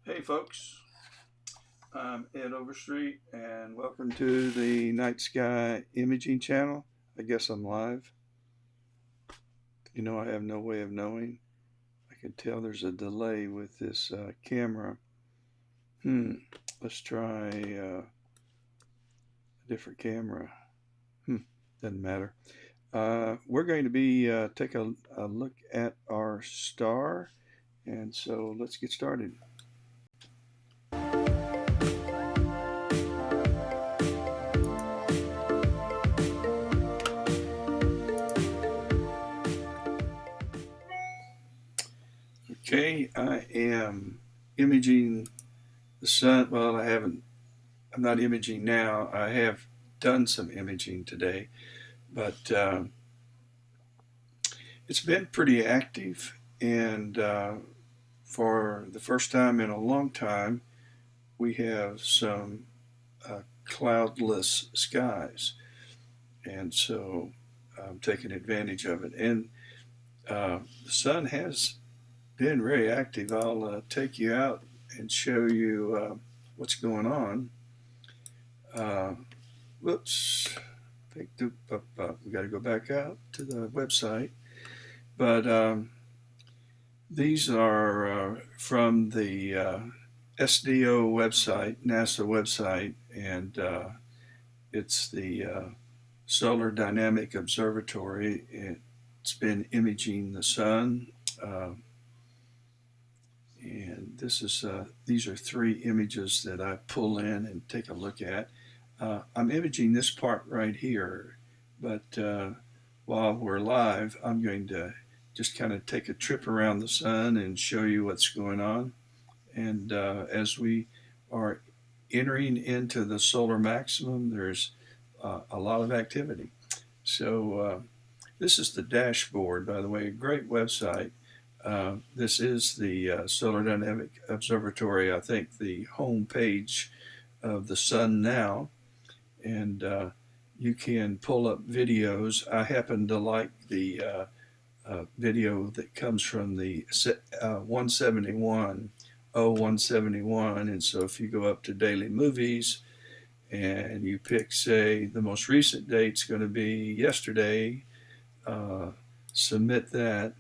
Hey folks, I'm Ed Overstreet and welcome to the Night Sky Imaging channel. I guess I'm live. I have no way of knowing. I can tell there's a delay with this camera. Let's try a different camera. Doesn't matter. We're going to be take a look at our star, and so let's get started. Okay, I am imaging the sun. Well, I'm not imaging now. I have done some imaging today, but it's been pretty active. And for the first time in a long time, we have some cloudless skies. And so I'm taking advantage of it. And the sun has been very active. I'll take you out and show you what's going on. Whoops. We got to go back out to the website. But these are from the SDO website, NASA website, and it's the Solar Dynamic Observatory. It's been imaging the sun. And these are three images that I pull in and take a look at. I'm imaging this part right here, but while we're live, I'm going to just kind of take a trip around the sun and show you what's going on. And as we are entering into the solar maximum, there's a lot of activity. So this is the dashboard, by the way, a great website. This is the Solar Dynamic Observatory, I think the home page of the sun now. And you can pull up videos. I happen to like the video that comes from the 171, 171. And so if you go up to daily movies and you pick, say, the most recent date's going to be yesterday, submit that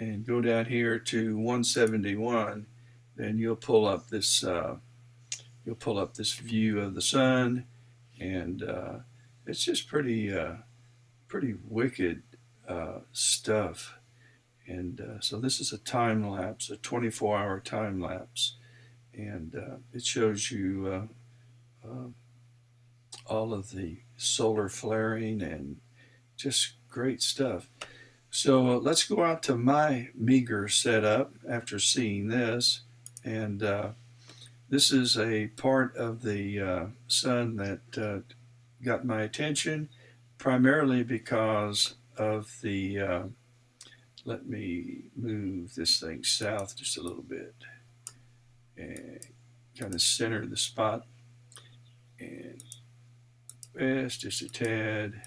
and go down here to 171, then you'll pull up this view of the sun, and it's just pretty wicked stuff. And so this is a time lapse, a 24-hour time lapse, and it shows you all of the solar flaring and just great stuff. So let's go out to my meager setup after seeing this, and this is a part of the sun that got my attention, primarily because of the, let me move this thing south just a little bit and kind of center the spot, and west just a tad,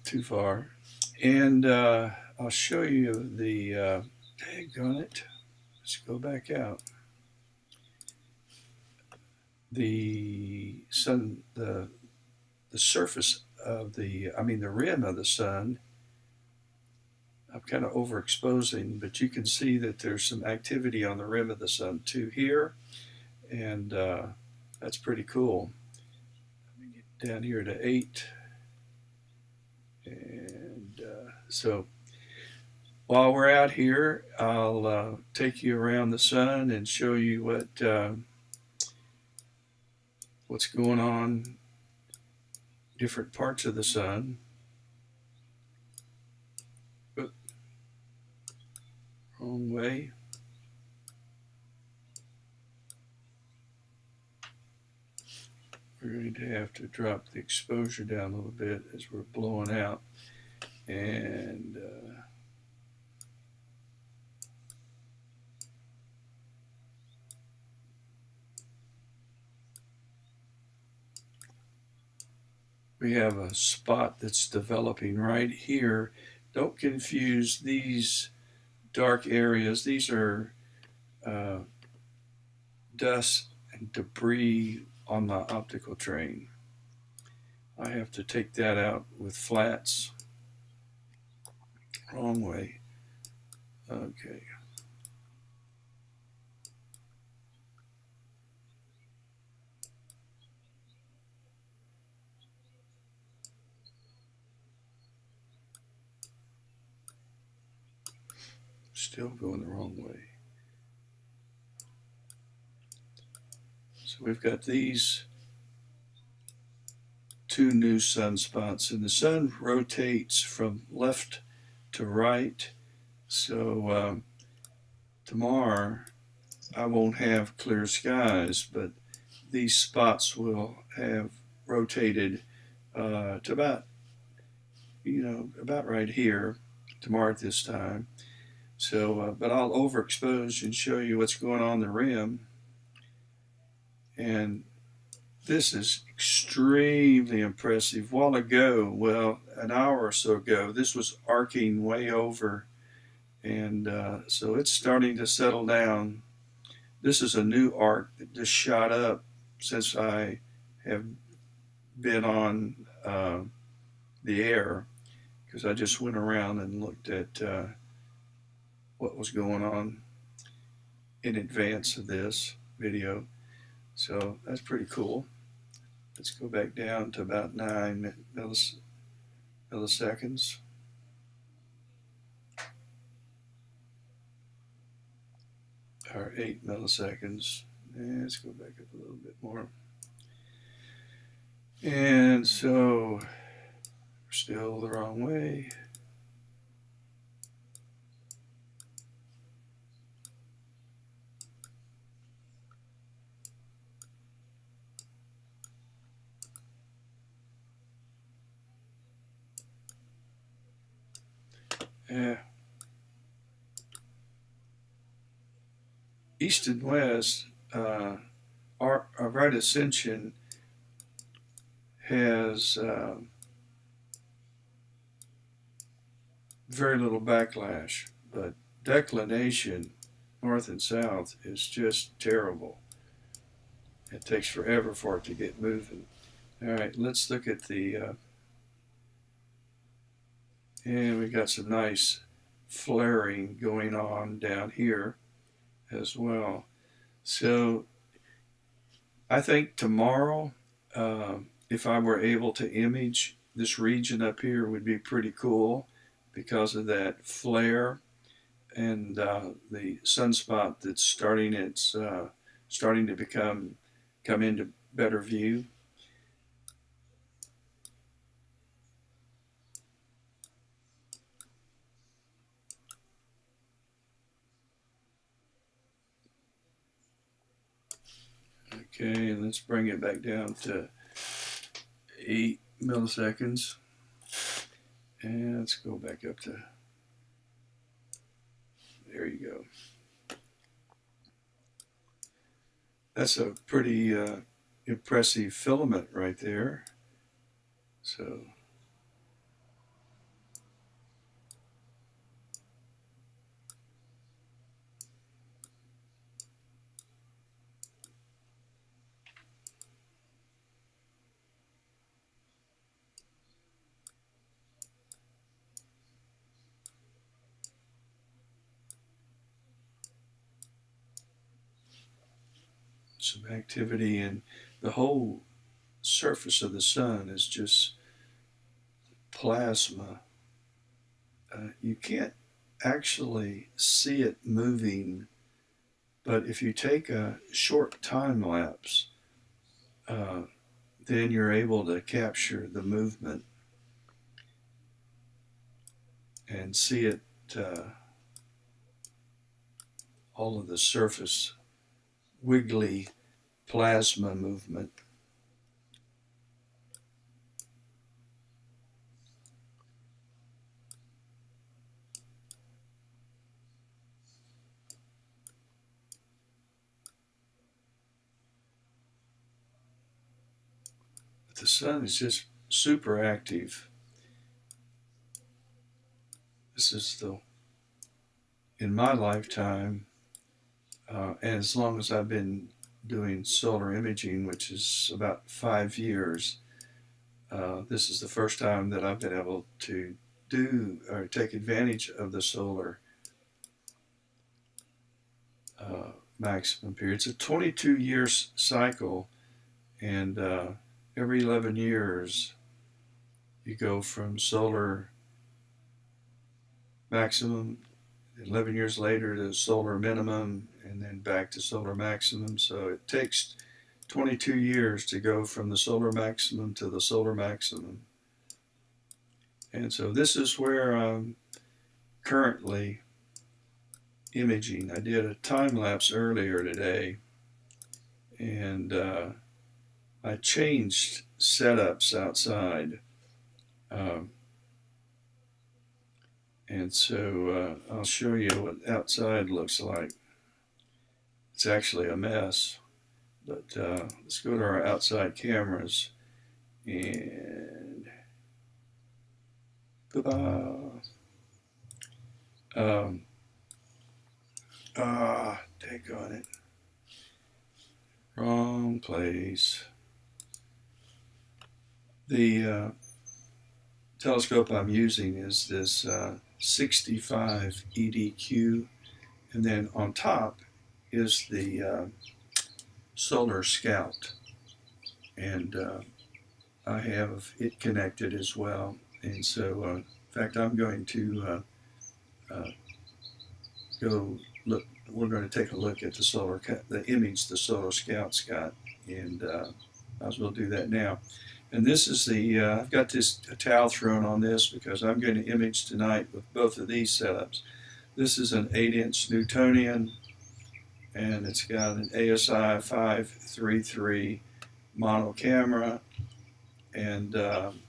too far. And I'll show you the, daggone it, let's go back out. The sun, the surface of the rim of the sun, I'm kind of overexposing, but you can see that there's some activity on the rim of the sun too here, and that's pretty cool. Let me get down here to 8, and so while we're out here, I'll take you around the sun and show you what's going on, different parts of the sun. Oop, wrong way. We're going to have to drop the exposure down a little bit as we're blowing out. And we have a spot that's developing right here. Don't confuse these dark areas. These are uh, dust and debris on my optical train. I have to take that out with flats. Wrong way. Okay. Still going the wrong way. So we've got these two new sunspots, and the sun rotates from left to right. So tomorrow I won't have clear skies, but these spots will have rotated to about right here tomorrow at this time. So, but I'll overexpose and show you what's going on in the rim. And this is extremely impressive. A while ago, well, an hour or so ago, this was arcing way over, and so it's starting to settle down. This is a new arc that just shot up since I have been on the air, because I just went around and looked at what was going on in advance of this video. So that's pretty cool. Let's go back down to about 9 milliseconds. Or 8 milliseconds. And let's go back up a little bit more. And so we're still the wrong way. Yeah. East and west, our right ascension has very little backlash, but declination, north and south, is just terrible. It takes forever for it to get moving. All right, let's look at the, and we got some nice flaring going on down here as well. So I think tomorrow, if I were able to image this region up here, would be pretty cool because of that flare and the sunspot that's starting to come into better view. Okay, let's bring it back down to 8 milliseconds. And let's go back up to, there you go. That's a pretty impressive filament right there. So some activity, and the whole surface of the sun is just plasma. You can't actually see it moving, but if you take a short time lapse, then you're able to capture the movement and see it, all of the surface wiggly plasma movement. But the sun is just super active. This is in my lifetime, And as long as I've been doing solar imaging, which is about 5 years, this is the first time that I've been able to do or take advantage of the solar maximum period. It's a 22-year cycle, and every 11 years you go from solar maximum, 11 years later to solar minimum, and then back to solar maximum. So it takes 22 years to go from the solar maximum to the solar maximum. And so this is where I'm currently imaging. I did a time lapse earlier today, and I changed setups outside. And so I'll show you what outside looks like. It's actually a mess, but let's go to our outside cameras and daggone it. Wrong place. The telescope I'm using is this 65 EDQ, and then on top is the Solar Scout, and I have it connected as well. And so, in fact, I'm going to go look. We're going to take a look at the image the Solar Scout's got, and I will do that now. And this is I've got this a towel thrown on this because I'm going to image tonight with both of these setups. This is an 8-inch Newtonian, and it's got an ASI 533 mono camera, and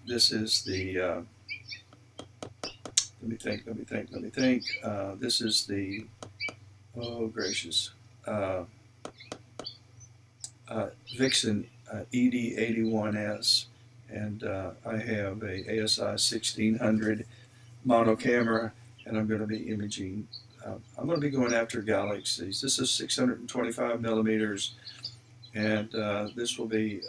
this is the, let me think, this is the, oh gracious, Vixen ED81S, and I have a ASI 1600 mono camera, and I'm going to be imaging. I'm going to be going after galaxies. This is 625 millimeters, and this will be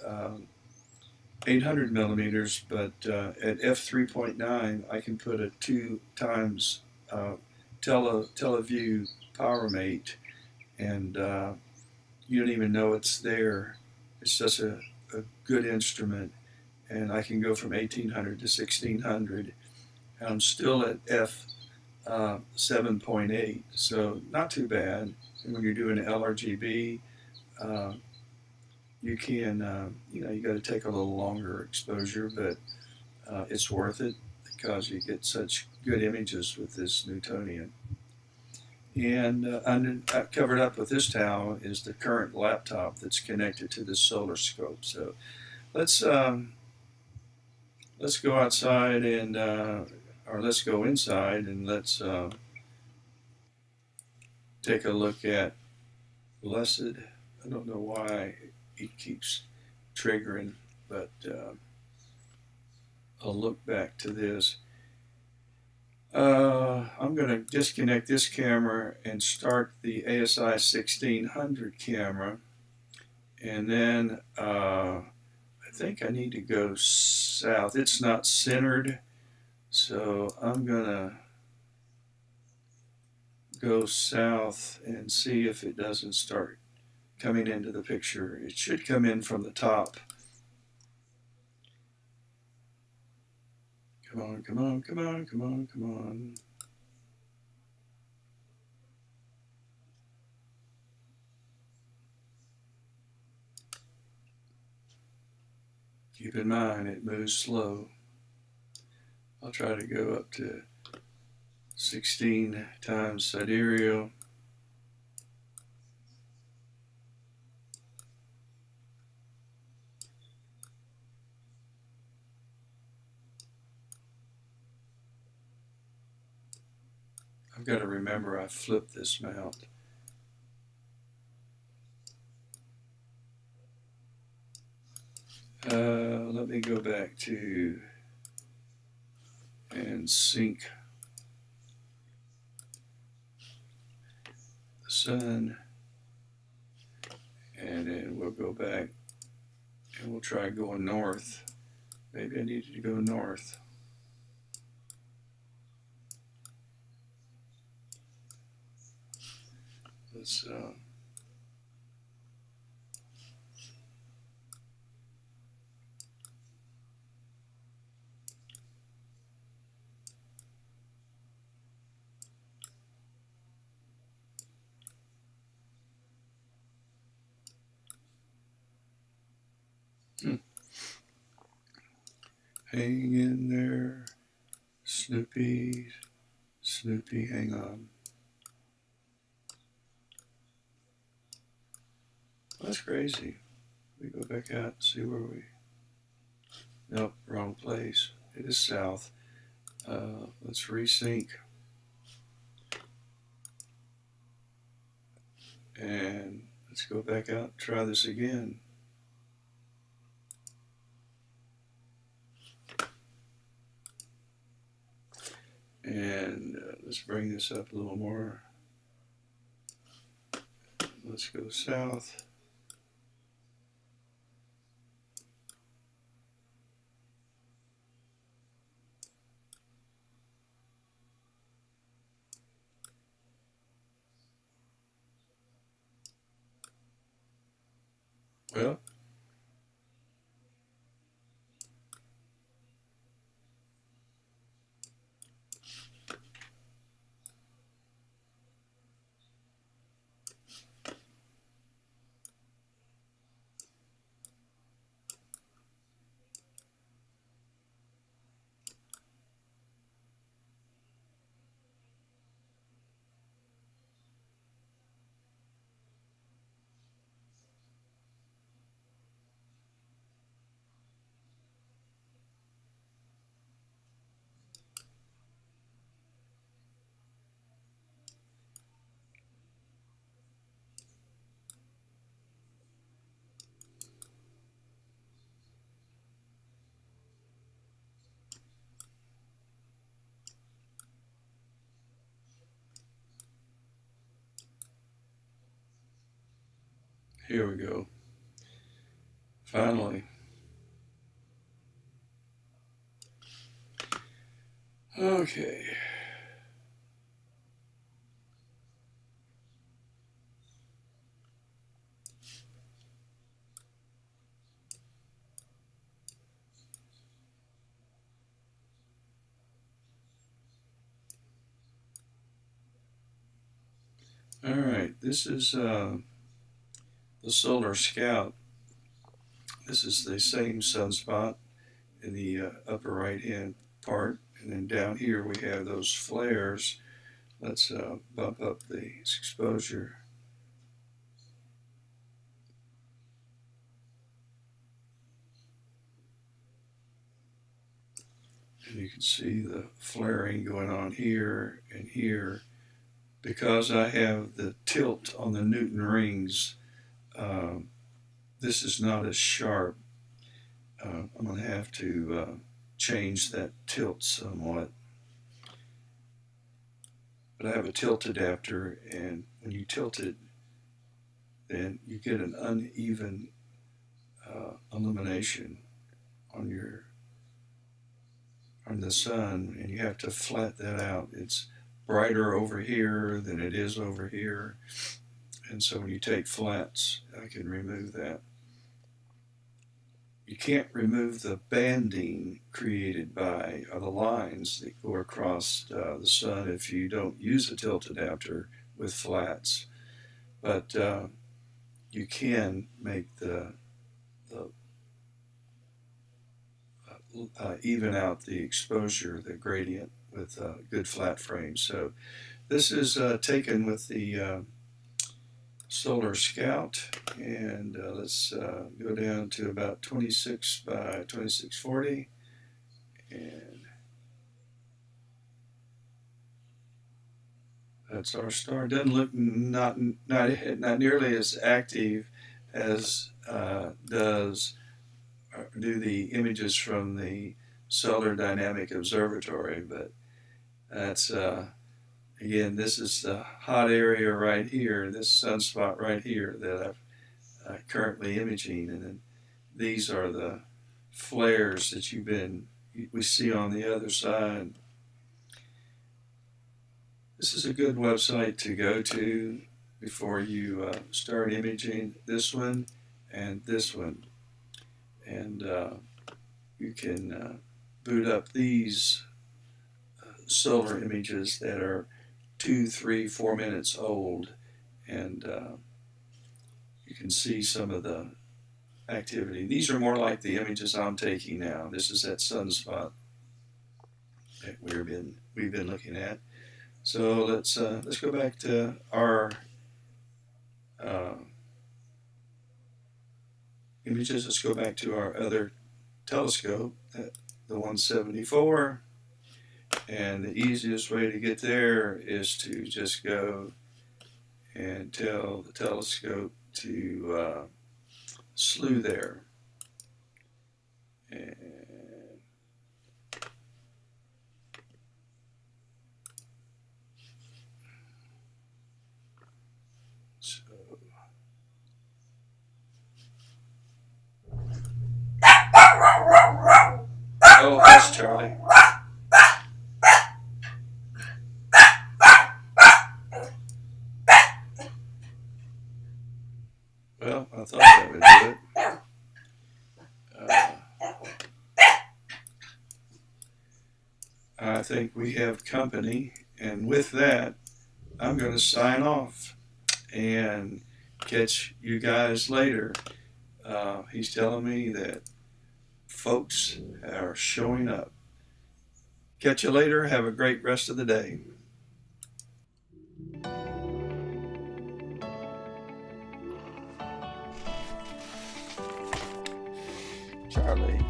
800 millimeters, but at f3.9 I can put a 2 times teleview power mate, and you don't even know it's there. It's just a good instrument, and I can go from 1800 to 1600, and I'm still at f 7.8, so not too bad. And when you're doing LRGB, you can, you got to take a little longer exposure, but it's worth it because you get such good images with this Newtonian. And covered up with this towel is the current laptop that's connected to this solar scope. So let's go outside and or let's go inside and let's take a look at Blessed. I don't know why it keeps triggering, but I'll look back to this. I'm going to disconnect this camera and start the ASI 1600 camera, and then I think I need to go south. It's not centered, so I'm going to go south and see if it doesn't start coming into the picture. It should come in from the top. Come on, come on, come on, come on, come on. Keep in mind, it moves slow. I'll try to go up to 16 times sidereal. I've got to remember I flipped this mount. Let me go back to and sync the sun. And then we'll go back and we'll try going north. Maybe I needed to go north. Let's hang in there, Snoopy, Snoopy, hang on. That's crazy. We go back out and see where we. Nope, wrong place. It is south. Let's resync. And let's go back out and try this again. And let's bring this up a little more. Let's go south. Well, here we go. Finally. Okay. All right. This is the Solar Scout. This is the same sunspot in the upper right hand part. And then down here we have those flares. Let's bump up the exposure. And you can see the flaring going on here and here. Because I have the tilt on the Newton rings, this is not as sharp. I'm going to have to change that tilt somewhat. But I have a tilt adapter, and when you tilt it, then you get an uneven illumination on the sun, and you have to flat that out. It's brighter over here than it is over here, and so when you take flats, I can remove that. You can't remove the banding created by the lines that go across the sun if you don't use a tilt adapter with flats, but you can make the even out the exposure, the gradient, with good flat frames. So this is taken with the Solar Scout, and let's go down to about 26 by 2640, and that's our star. Doesn't look not nearly as active as do the images from the Solar Dynamic Observatory, but that's again, this is the hot area right here, this sunspot right here that currently imaging, and then these are the flares that we see on the other side. This is a good website to go to before you start imaging this one and this one. And you can boot up these solar images that are 2, 3, 4 minutes old, and you can see some of the activity. These are more like the images I'm taking now. This is that sunspot that we've been looking at. So let's go back to our images. Let's go back to our other telescope, the 174. And the easiest way to get there is to just go and tell the telescope to slew there. And so, oh, that's Charlie. Well, I thought that would do it. I think we have company, and with that, I'm going to sign off and catch you guys later. He's telling me that folks are showing up. Catch you later. Have a great rest of the day. Charlie.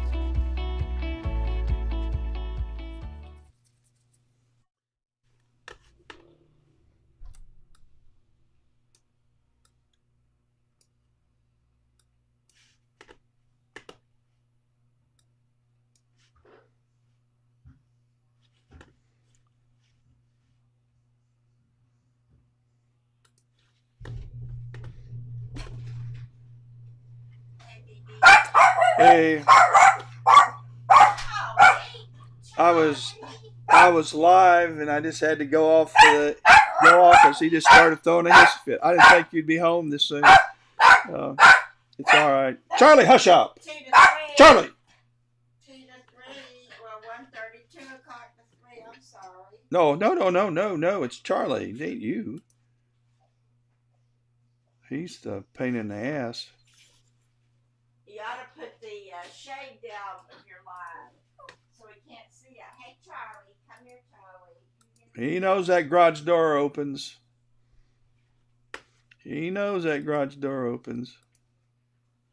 Hey, I was live, and I just had to go off as he just started throwing a hiss fit. I didn't think you'd be home this soon. It's all right. Charlie, hush up. 2 to 3. Charlie. 2 to 3. Well, 1:30, 2 o'clock to 3. I'm sorry. No. It's Charlie. It ain't you. He's the pain in the ass. You ought to put the shade down if you're live so he can't see you. Hey, Charlie. Come here, Charlie. He knows that garage door opens. He knows that garage door opens.